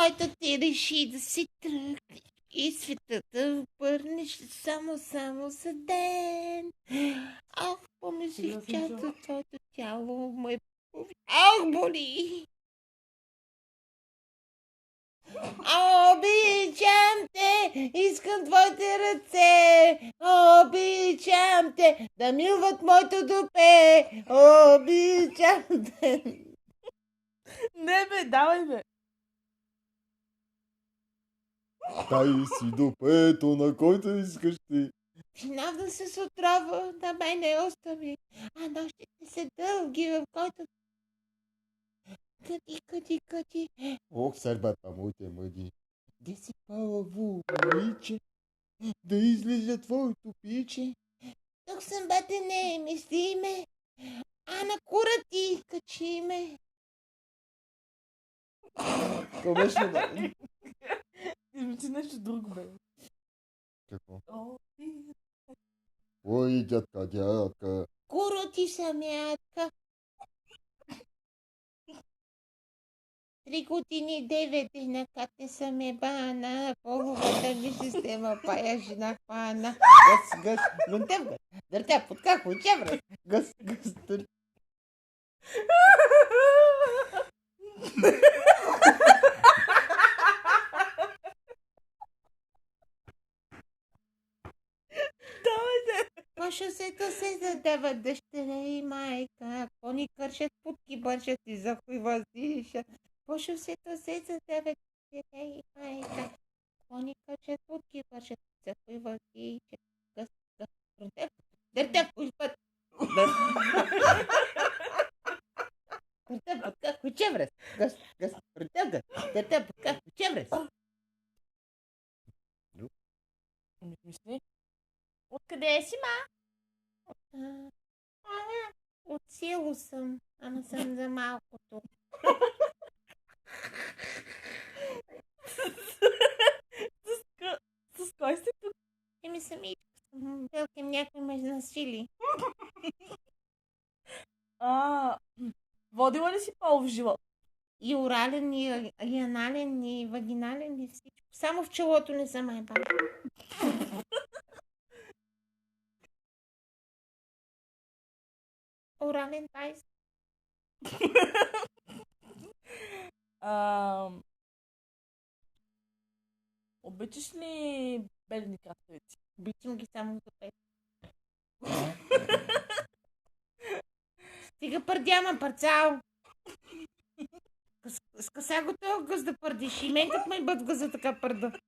който ти реши да си тръгнеш и света да обърнеш само за ден. Ах, помислих, че твоето тяло ме боли. Ах, боли! Обичам те, искам твоите ръце, обичам те, да милват моето дупе, обичам те. Не бе, давай бе. Дай си дупето, на който искаш ти. Финал се с отрова, на мен не остави, а нощите са дълги, в който... Къди. Ох, сърбата, моите мъди. Де си палаво, момиче? Да излиза твоето пиче? Тук съм, бате, не мисли ме, а на кура ти качи ме. Това беше да... Измисли нещо друго бе. Какво? О, Ой, дядка. Куро ти самятка. 3 години 9 дена, как не съм ебана, половата ми система пая жена хвана. Гъс, дъртя, подкако, чевра. Гъс, дъртя. По шосето се задава дъщеря и майка, кони кършат, путки бършат и за хуй въздиша. По шосето се задава дъщеря и майка, кони кършат, путки бършат и за хуй въздиша. Гъс, дъртя, хуй път. Дъртя, подкак, хуй чеврес. Гъс, дъртя, подкак, хуй чеврес. Мисли. Откъде си, ма? От село съм, ама съм за малкото. С кой сте тук? Еми самичка съм. Белким някой ме насили. Водила ли си полов живот? И орален, и анален, и вагинален, и всичко. Само в челото не съм майба. Орален 20. Обичаш ли белени краставици? Обичам ги само за 5. Стига пърдяма, парцал. Скъса го този гъз да пърдиш. И мен като ме бъд гъза така пърда.